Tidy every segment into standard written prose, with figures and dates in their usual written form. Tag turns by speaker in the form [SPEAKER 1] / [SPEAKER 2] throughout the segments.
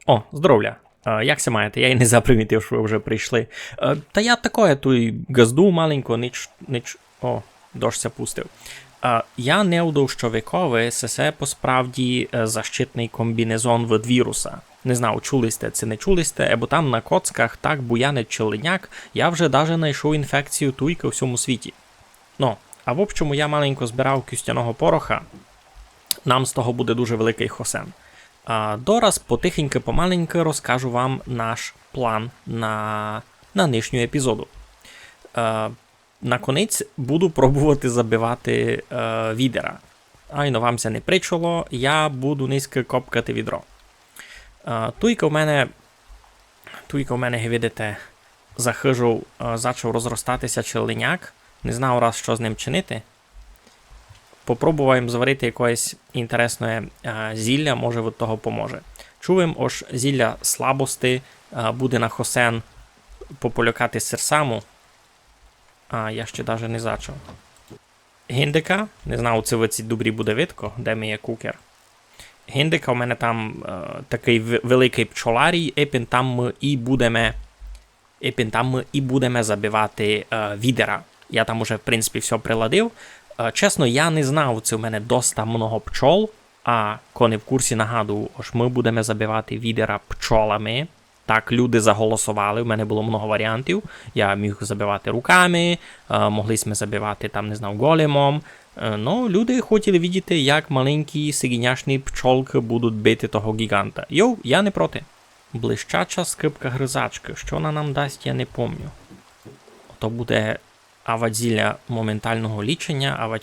[SPEAKER 1] О, здоровля. Як се маєте? Я і не запримітив, що ви вже прийшли. Та я такое, той газду маленько, О, дощ се пустив. Я не удовщовиковий, сесе посправді защитний комбінезон від віруса. Не знаю, чули сте це не чули сте, бо там на коцках так буянить челеняк, я вже даже знайшов інфекцію туйка у всьому світі. Ну, а в общому я маленько збирав кюстяного пороха, нам з того буде дуже великий хосен. Дораз потихеньки помаленьки розкажу вам наш план на нинішню епізоду. Наконець буду пробувати забивати відера. Айно вам це не причуло, я буду низько копкати відро. Туйка в мене, видите, захижу, почав розростатися челеняк. Не знав раз, що з ним чинити. Попробуємо зварити якесь інтересне зілля, може від того поможе. Чуємо, ось зілля слабости буде на хосен пополюкати серсаму. Я ще навіть не зачав. Гіндика, не знаю, це в цій добрі буде видко, де ми є кукер. Гіндика, у мене там такий великий пчоларій, епін там ми і будемо забивати відера. Я там уже, в принципі, все приладив. Чесно, я не знав, це у мене доста много пчол, а коли в курсі нагадую, ось ми будемо забивати відера пчолами. Так, люди заголосували, в мене було много варіантів. Я міг забивати руками, могли ми забивати, там, не знаю, големом. Ну, люди хотіли бачити, як маленькі сигіняшні пчолки будуть бити того гіганта. Йоу, я не проти. Блищача скрипка гризачки. Що вона нам дасть, я не пам'ятаю. То буде авать зілля моментального лічення,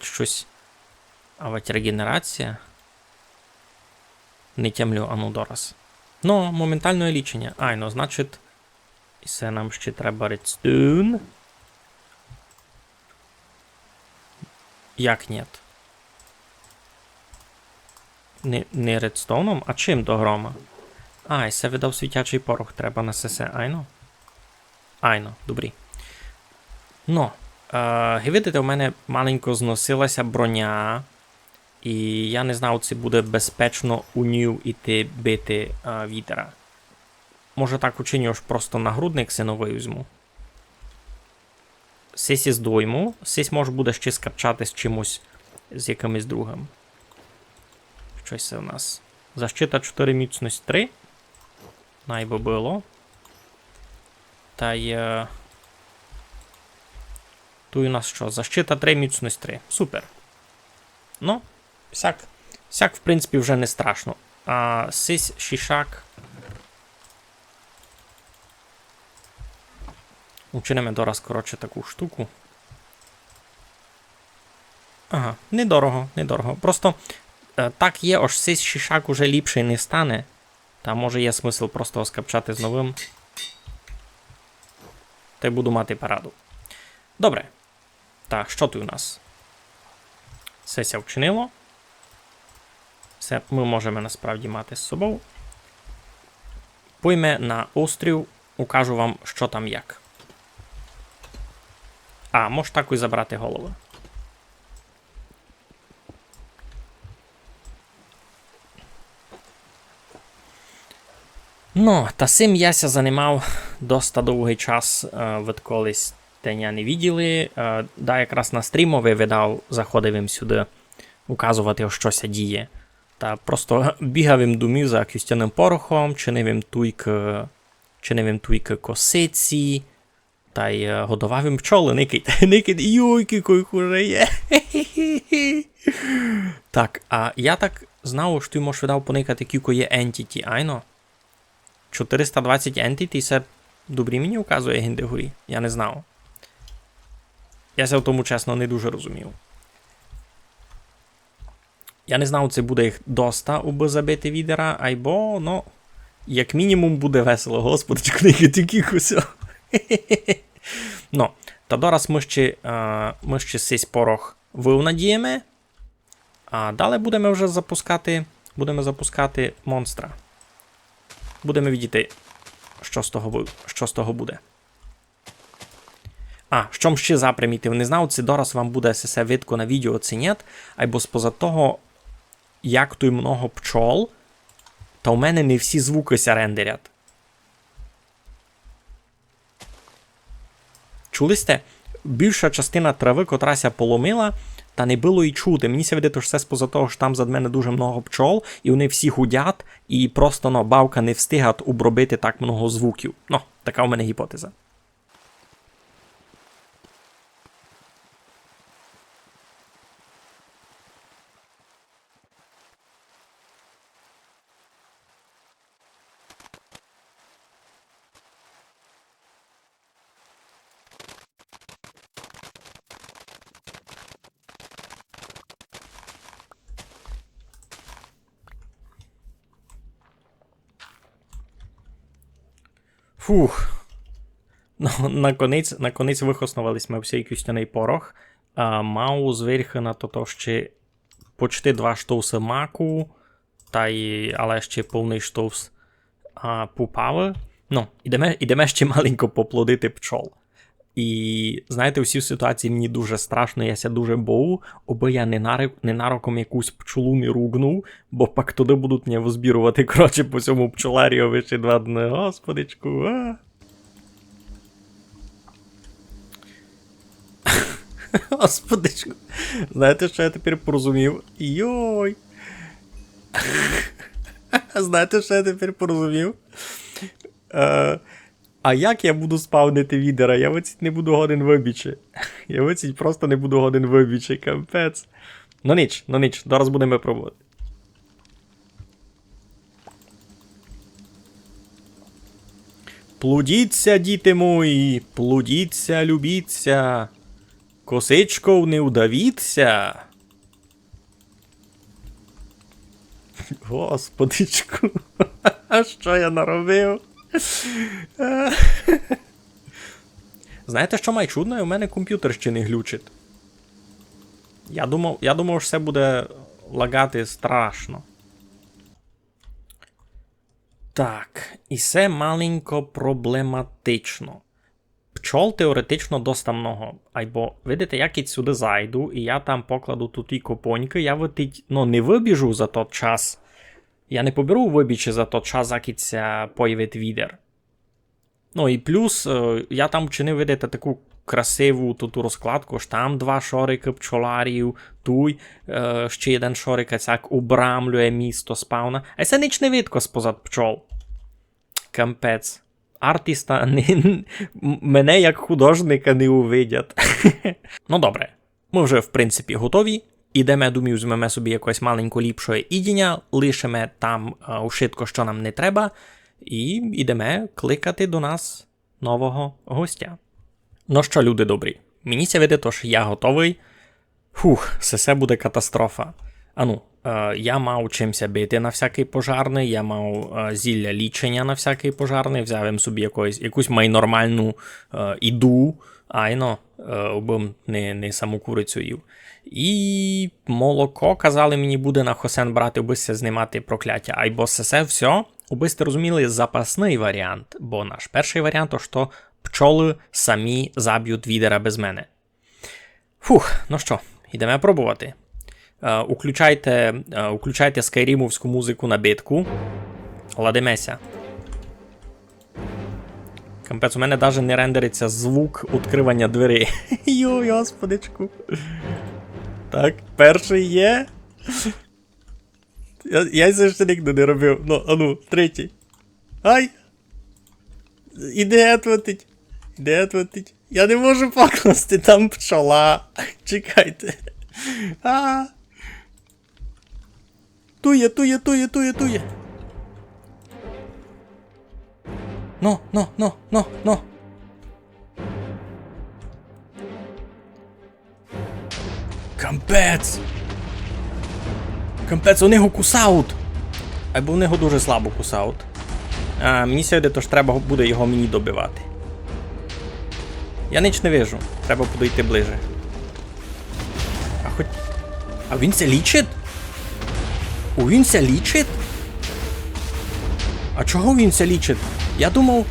[SPEAKER 1] авать регенерація. Не тямлю, ану дораз. Ну, моментальне лічення. Ну, значить, і це нам ще треба редстоун. Як нет? Не редстоуном? А чим до грома? І це видав світячий порох, треба на сесе. Айно, добрі. Ну, видите, у мене маленько зносилася броня. І я не знав, чи буде безпечно у нього йти бити відера. Може так учиню, аж просто нагрудник синовий візьму. Сисі здойму. Сись може буде ще скачати з чимось, з якимось другим. Щось це у нас. Защита 4, міцність 3. Найбо було. Та й... Тут у нас що? Защита 3, міцність 3. Супер. Ну. Всяк, в принципі, вже не страшно. Сись, шішак. Учинимо дораз, коротше, таку штуку. Ага, недорого. Просто так є, аж сись, шішак уже ліпший не стане. Та може є смисл просто оскапчати з новим. Та й буду мати параду. Добре. Так, що тут у нас? Сеся вчинило. Це ми можемо насправді мати з собою. Пойме на острів, укажу вам, що там як. Може так і забрати голову. Ну, та цим яся займав доста довгий час, відколись теня не виділи. Якраз на стрімові видав, заходив їм сюди, указувати, що ся діє. Та просто бігав їм думів за кюстяним порохом, чинив їм туйки косиці, та й годував їм пчоли, никид, йойки, кой хуже є. Так, я так знав, що ти можеш видав поникати, кілько є entity, айно? 420 entity, це добрі мені указує гіндегурі? Я не знав. Я це в тому, чесно, не дуже розумів. Я не знав, це буде їх доста, аби забити відера, айбо, ну, як мінімум буде весело, господи, книги такі куся. Ну, та дораз ми ще сись порох вивнадіємо, а далі будемо вже запускати монстра. Будемо бачити, що з того буде. Що ще запримітив, не знав, це дораз вам буде все видко на відео, це нет, або споза того, як тут много пчол, Та у мене не всі звуки ся рендерять. Чули сте? Більша частина трави, котрася поломила, та не було і чути. Мені се видить, що все споза того, що там зад мене дуже много пчол, і вони всі гудять, і просто, бавка не встигать обробити так много звуків. Така у мене гіпотеза. Фух. Наконець вихоснувались ми всій кюстяний порох. Мав зверху на то ще почти 2 штовси маку, але ще повний штовс пупави. Ідемо ще маленько поплодити пчол. І, знаєте, у цій ситуації мені дуже страшно, я ся дуже боу, аби я ненароком якусь пчолу не ругнув, бо пак туди будуть мене возбірувати, коротше, по цьому пчоларію ще 2 дні. Господичку, Господичку. Знаєте, що я тепер порозумів? Йой! Знаєте, що я тепер порозумів? А як я буду спавнити відера? Я оціть не буду годин вибічі. Я оціть просто не буду годин вибічі, капець. Ніч, зараз будемо пробувати. Плудіться, діти мої, плудіться, любіться. Косичков не удавіться. Господичку, що я наробив? Знаєте, що май чудно? У мене комп'ютер ще не глючить. Я думав, що все буде лагати страшно. Так, і це маленько проблематично. Пчол теоретично доста много. Айбо, видите, як я сюди зайду, і я там покладу тут і копоньки, я не вибіжу за той час. Я не поберу вибічі за той час, як це появить відер. І плюс, я там вчинив, видите, таку красиву тут розкладку, що там 2 шорики пчоларів, туй, ще 1 шорик, як обрамлює місто спавна. А це ніч не видко спозад пчол. Кампець. Артиста мене як художника не увидять. Добре. Ми вже, в принципі, готові. Ідемо, думаю, візьмемо собі якось маленько ліпшого ідіння, лишимо там ушитко, що нам не треба, і йдемо кликати до нас нового гостя. Що, люди добрі, мені ся видить, що я готовий. Це буде катастрофа. Я мав чимся бити на всякий пожарний, я мав зілля лічення на всякий пожарний, взяв собі якусь нормальну іду, обим не саму курицю їв. І молоко, казали мені, буде на Хосен брати, обися знімати прокляття. Айбо це все, обисте розуміли, запасний варіант, бо наш перший варіант, що пчоли самі заб'ють відера без мене. Що, йдемо пробувати. Уключайте скайрімовську музику на битку. Ладимеся. Кампець, у мене навіть не рендериться звук відкривання дверей. Йой, господичку. Так, перший є. Я це ще ніколи не робив. Третій. Ай! Іде отватить. Я не можу покласти, там пчола. Чекайте. Тує. Но. Кампець, вони його кусають. Або вони його дуже слабо кусають. Мені сьогодні тож треба буде його мені добивати. Я ніч не вижу. Треба буде йти ближе. А він це лічить? Він це лічить? А чого він це лічить? Я думав...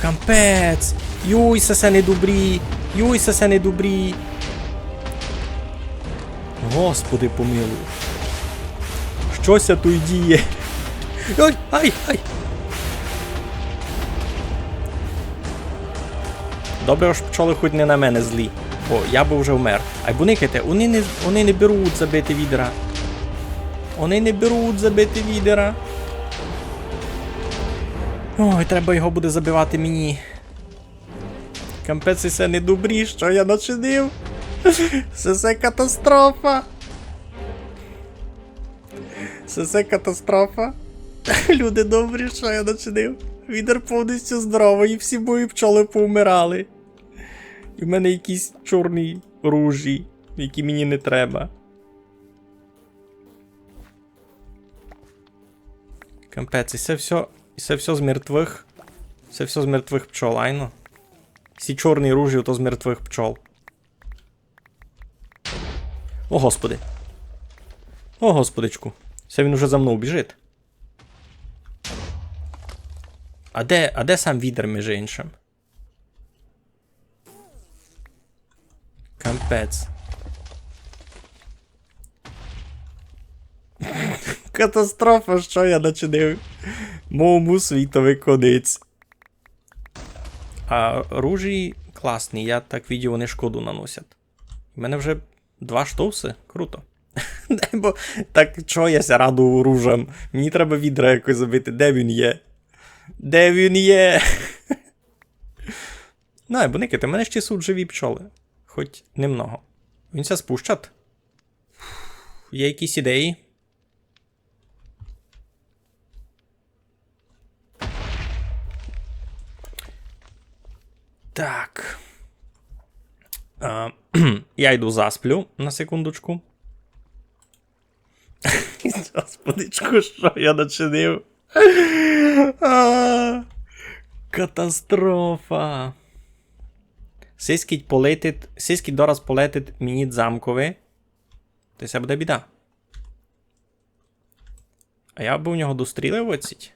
[SPEAKER 1] Кампець! Йой, це не добрі! Господи помилуй. Щося тут діє? Ой, ай, ай. Добре, аж пчоли хоч не на мене злі. Бо я би вже вмер. Ай, буникайте, вони не беруть забити відра. Вони не беруть забити відра. Ой, треба його буде забивати мені. Кампець, це не добрі, що я начинив. Це катастрофа. Це катастрофа. Люди добрі, що я начинив. Відер повністю здоровий, і всі мої пчоли повмирали. І в мене якісь чорні ружі, які мені не треба. Кампець, і це все з мертвих. Це все з мертвих пчол, айно. Всі чорні ружі, то з мертвих пчол. О, господи. О, господичку. Це він уже за мною біжить. А де сам відер, між іншим? Кампець. Катастрофа, що я начинив. Моєму світовий конець. А ружі класні, я так відео, вони шкоду наносять. У мене вже 2 штовси, круто. Бо так чого я ся раду ружам? Мені треба відра якось забити, де він є? Де він є? Ну, бо никайте, мене ще суть живі пчоли. Хоч немного. Він ся спущать. Є якісь ідеї? Так. Я йду засплю на секундочку. Господичку, що я начинив? Катастрофа. Сиський дораз полетить мені замковий. То це буде біда. А я б у нього дострілив оціть.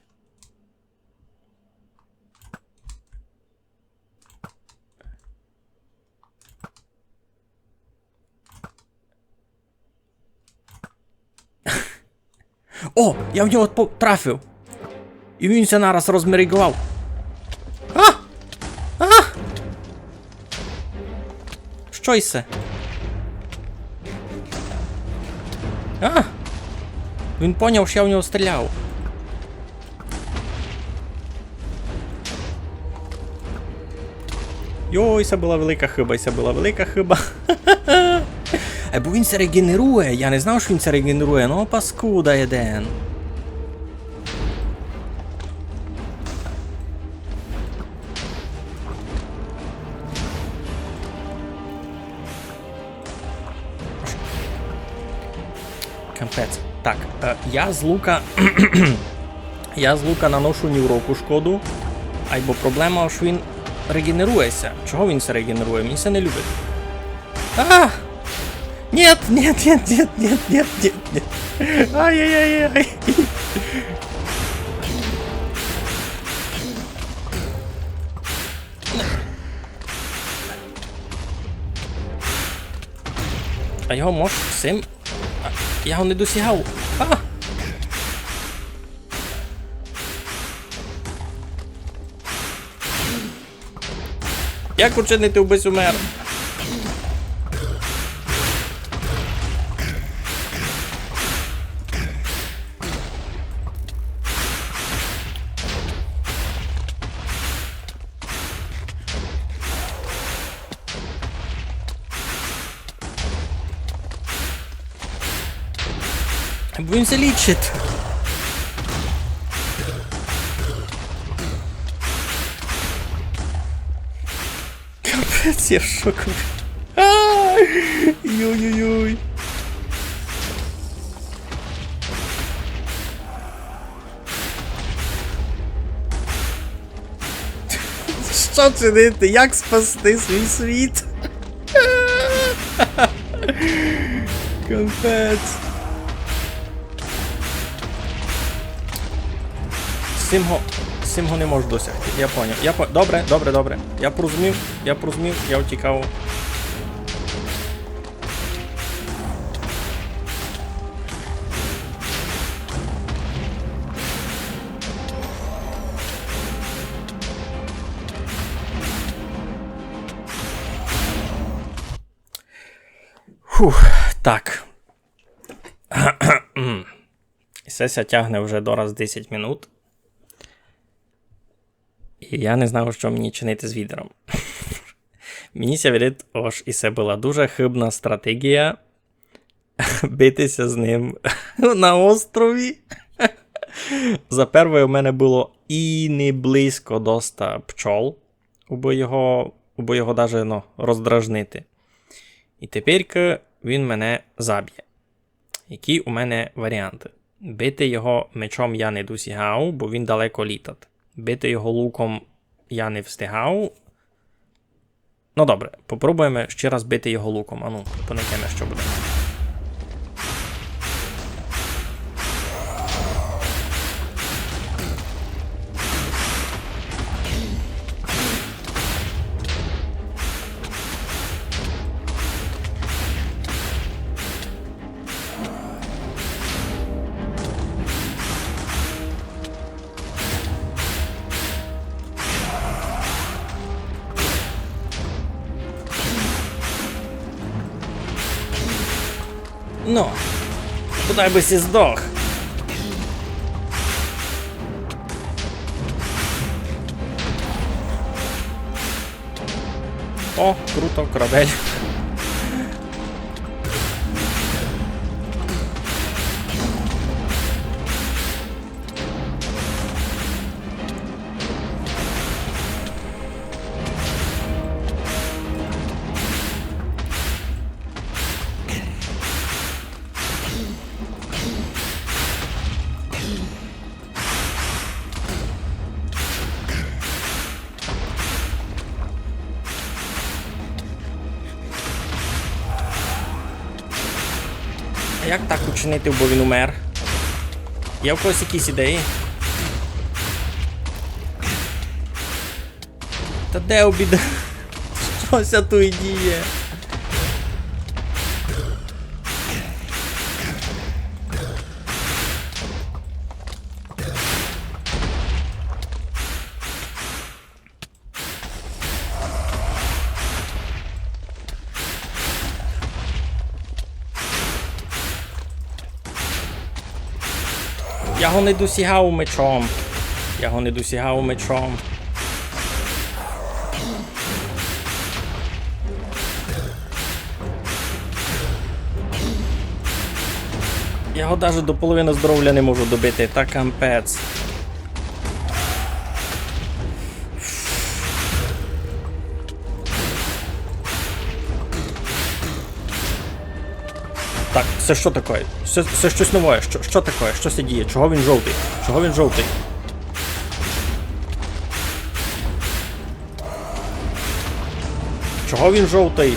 [SPEAKER 1] О, я в нього трафив. І він ся нараз розмерігував. Що ісе? Він поняв, що я в нього стріляв. Йой, це була велика хиба, Бо він це регенерує, я не знав, що він це регенерує, ну паскуда єден. Кампець. Так, я з лука... я з лука наношу ні в року шкоду, бо проблема, що він регенерується. Чого він це регенерує? Мені це не любить. Нет. Ай-яй-яй-яй. А його може цим... Я його не досягав. Як учинити вбись умер? Бо він це лічить. Капець, я в шоку. Йой-йой-йой. Що чинити? Як спасти свій світ? Капець. Симго не можу досягти, я поняв. Добре. Я порозумів, я втікав. Фух, так. Сесія тягне вже дораз 10 минут. І я не знав, що мені чинити з відером. Мені ся видить, ось і це була дуже хибна стратегія битися з ним на острові. За перше, у мене було і не близько доста пчол, аби його даже роздражнити. І тепер він мене заб'є. Які у мене варіанти? Бити його мечом я не досягав, бо він далеко літать. Бити його луком я не встигав. Ну добре, попробуємо ще раз бити його луком. Ану, поникнемо, що буде. Ну, бодай би сі здох. О, круто, корабель. А як так учинити, бо він умер? Є в когось якісь ідеї? Та де обіда? Щося тут діє? Я його не досягав мечом. Я його навіть до половини здоров'я не можу добити, так кампець. Так, це що таке? Це щось нове. Що таке? Що це діє? Чого він жовтий? Чого він жовтий?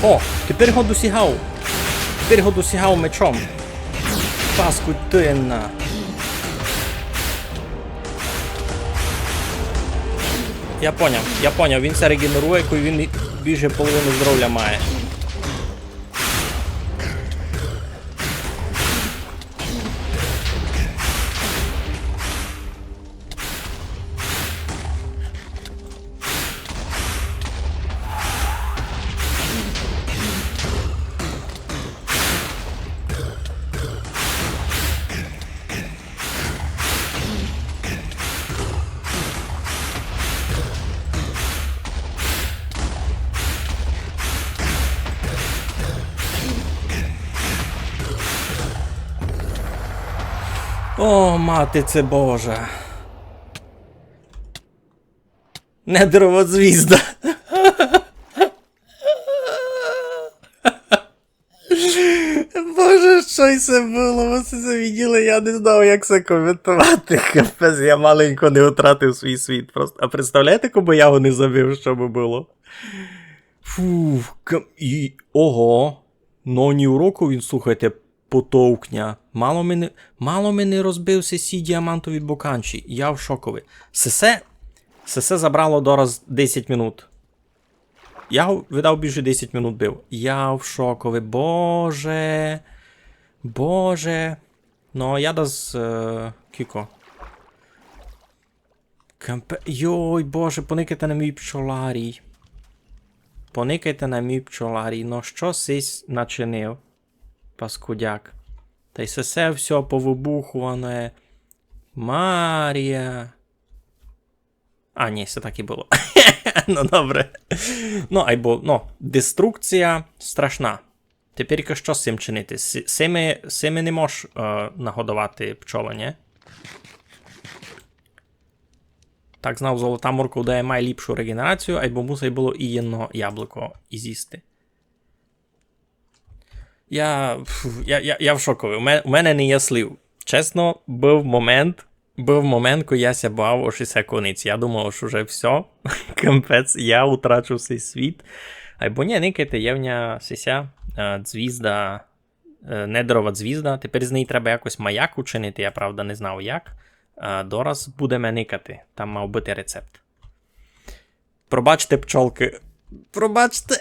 [SPEAKER 1] О, тепер його досягав мечом. Паскудинна. Я поняв, він це регенерує, коли він більше половину здоров'я має. О, матице Божа. Недровозвізда. Боже, що це було? Ви це виділи, я не знав, як це коментувати. Капець, я маленько не втратив свій світ. Просто. А представляєте, коли я його не забив, що би було? Фух, ого. Ну, ні уроку він, слухайте, потовкня. Мало мене розбився сі діамантові боканчі. Я в шокові. Сесе забрало дораз 10 минут. Я видав більше 10 минут бив. Я в шокові. Боже. Боже. Ну, я даз... Кіко. Йой, боже, поникайте на мій пчоларій. Поникайте на мій пчоларій. Ну, що сись начинив? Паскудяк. Та й сесе все повибухуване. Марія. А, ні, все так і було. Ну, добре. Ну, або, деструкція страшна. Тепер що з цим чинити? Сими не можеш нагодувати пчола, ні? Так, знав, золота морква дає має ліпшу регенерацію, або мусить було і єдно яблуко і з'їсти. Я в шокові. У мене не є слів. Чесно, був момент, коли я ся бав о 60 кониць. Я думав, що вже все, капець, я утрачу цей світ. Або ні, никайте, євня сися, дзвізда, недорова дзвізда. Тепер з неї треба якось маяк учинити, я правда не знав як. Дораз будемо никати, там мав бути рецепт. Пробачте, пчолки. Пробачте,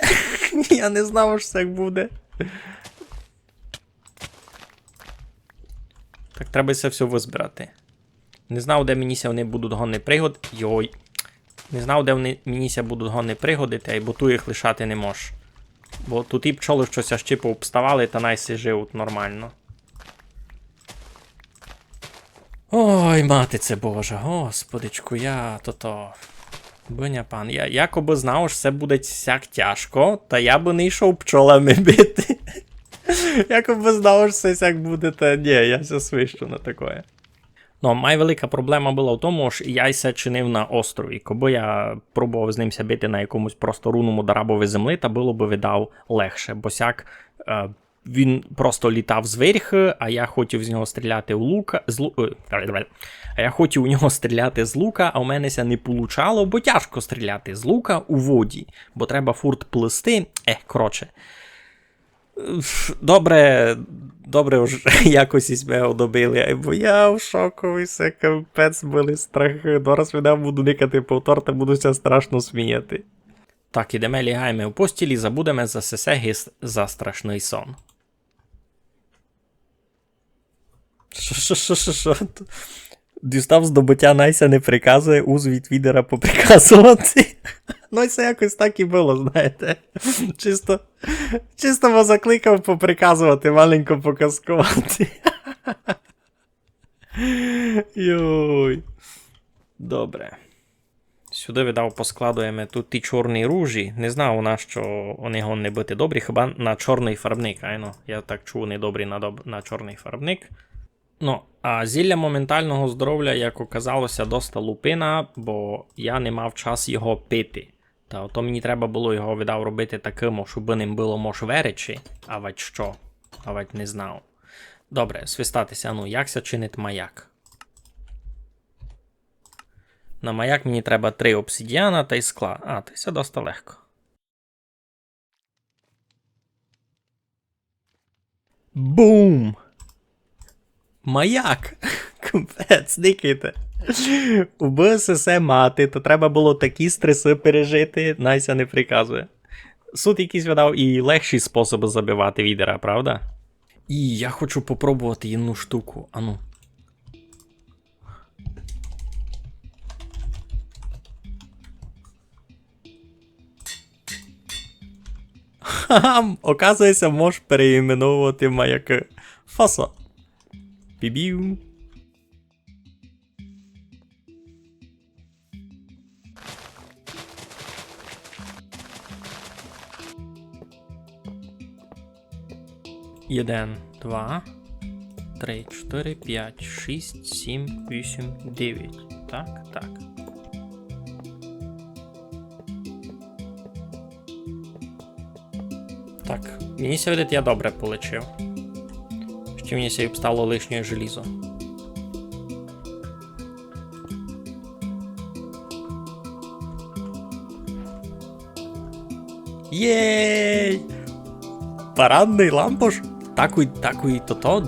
[SPEAKER 1] я не знав, що так буде. Так, треба це все визбирати. Не знав, де мені вони будуть гонні пригоди. Йой. Не знав, де мені будуть гонні пригодити, бо ту їх лишати не можеш. Бо тут і пчоли щось аж чи пообставали, та найси живуть нормально. Ой, матице Боже, господичку, я то. Биня пан, я якоби знав, що це буде сяк тяжко, та я би не йшов пчолами бити. Якоби знав, що це сяк буде, та ні, я все свищу на таке. Ну, моя велика проблема була в тому, що я ся чинив на острові. Коби я пробував з ним бити на якомусь просто руному дарабові землі, та було би видав легше, бо сяк він просто літав зверху, а я хотів з нього стріляти з лука, а у мене ся не получало, бо тяжко стріляти з лука у воді, бо треба фурт плисти. Коротше. Добре вже якось із мене добили, бо я в шоку, і все, капець, були страхи. Дораз мене буду никати повтор, та будуся страшно сміяти. Так, ідемо лягаємо в постілі, забудемо за сесеги за страшний сон. Що? Дістав здобуття Найся не приказує, уз від відера поприказувати. Ну, це якось так і було, знаєте. Чисто закликав поприказувати, маленько показкувати. Йой. Добре. Сюди, видав, поскладуємо тут ті чорні ружі. Не знав, на що вони гонні бути добрі, хіба на чорний фарбник. Я так чув, вони добрі на чорний фарбник. Ну, а зілля моментального здоров'я, як оказалося, доста лупина, бо я не мав час його пити. Та ото мені треба було його, видав, робити таким, щоб ним було мож веречі, а вать що, а вать не знав. Добре, свистатися, як ся чинить маяк? На маяк мені треба 3 обсидіана та й скла. Та це доста легко. Бум! Маяк! Капець, никайте. У ССС мати, то треба було такі стреси пережити, Найся не приказує. Суд якийсь видав і легші способи забивати відера, правда? І я хочу попробувати одну штуку, ану. Ха-ха, оказується, можеш переіменовувати маяки. Фасо. Бібів. Один, 2, 3, 4, 5, 6, 7, 8, 9. Так. Так, мені сьогодні я добре полечив. Ще мені сьогодні стало лишнє желізо. Єй! Парадний лампош? Такий то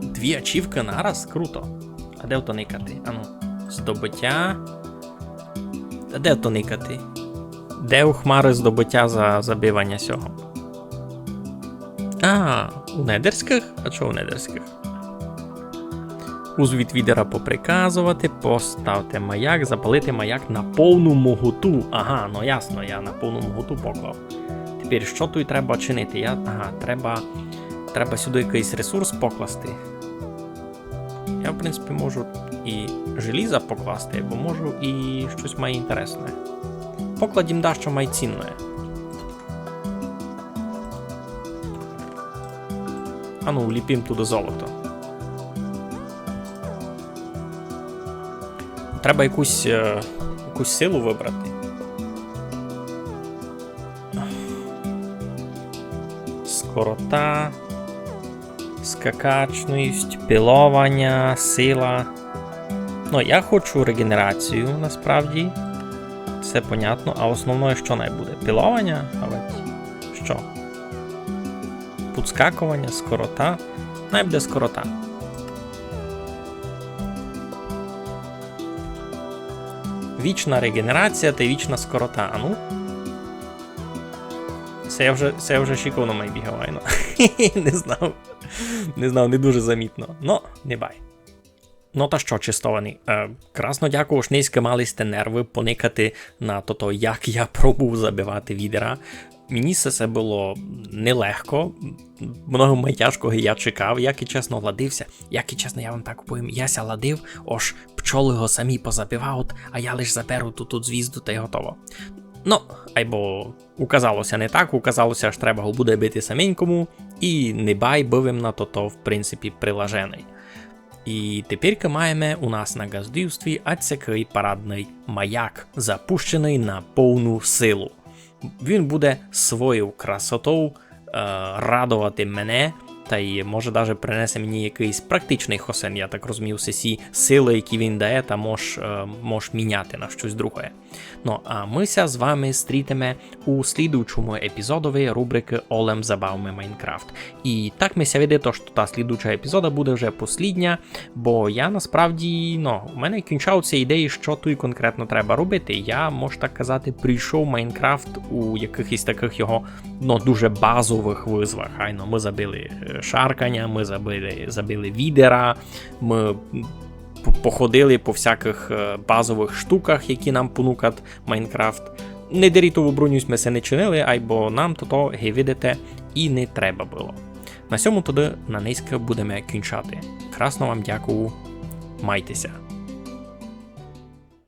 [SPEAKER 1] дві ачівки нараз? Круто. А де то никати? Ану. Здобуття. А де то никати? Де у Хмари здобуття за забивання сього? У недерських? А чого у недерських? Узвід відера поприказувати, поставте маяк, запалити маяк на повну могуту. Ага, ну ясно, я на повну могуту поклав. Тепер, що тут треба чинити? Треба сюди якийсь ресурс покласти. Я, в принципі, можу і желіза покласти, бо можу і щось має інтересне. Покладім дещо має цінне. А ну, вліпім туди золото. Треба якусь силу вибрати. Скорота, скакачність, піловання, сила. Ну, я хочу регенерацію, насправді. Це понятно. А основною що не буде? Піловання? Що? Підскакування, скорота. Най буде скорота. Вічна регенерація та вічна скорота. А ну? Це я вже шиковно май бігав, ну. Не знав, не дуже замітно. Но, не бай. Ну та що, чистований, красно дякую, що низько мали сте нерви поникати на то, як я пробував забивати відера. Мені це було нелегко, много тяжкого я чекав, як і чесно ладився, я вам так повім, яся ладив, ож пчоли його самі позабивають, а я лиш заберу тут звізду та й готово. Ну, айбо указалося не так, указалося, що треба буде бити саменькому, і не бай бивим на то, в принципі, прилажений. І тепер маємо у нас на газдівстві ацякий парадний маяк, запущений на повну силу. Він буде своєю красотою радувати мене, та й може навіть принесе мені якийсь практичний хосен, я так розумію, всі сили, які він дає, та мож міняти на щось друге. Ну, а мися з вами стрітимо у слідуючому епізодові рубрики «Олем забавми Майнкрафт». І так мися видить, що та слідуюча епізода буде вже послідня, бо я насправді, у мене кінчаються ідеї, що тут конкретно треба робити. Я, можу так казати, прийшов Майнкрафт у якихось таких його, дуже базових визвах. Ми забили шаркання, ми забили відера, ми походили по всяких базових штуках, які нам понукать Майнкрафт. Недерітову броню ми се не чинили, айбо нам то видите і не треба було. На сьому тоді на низько будемо кінчати. Красно вам дякую, майтеся.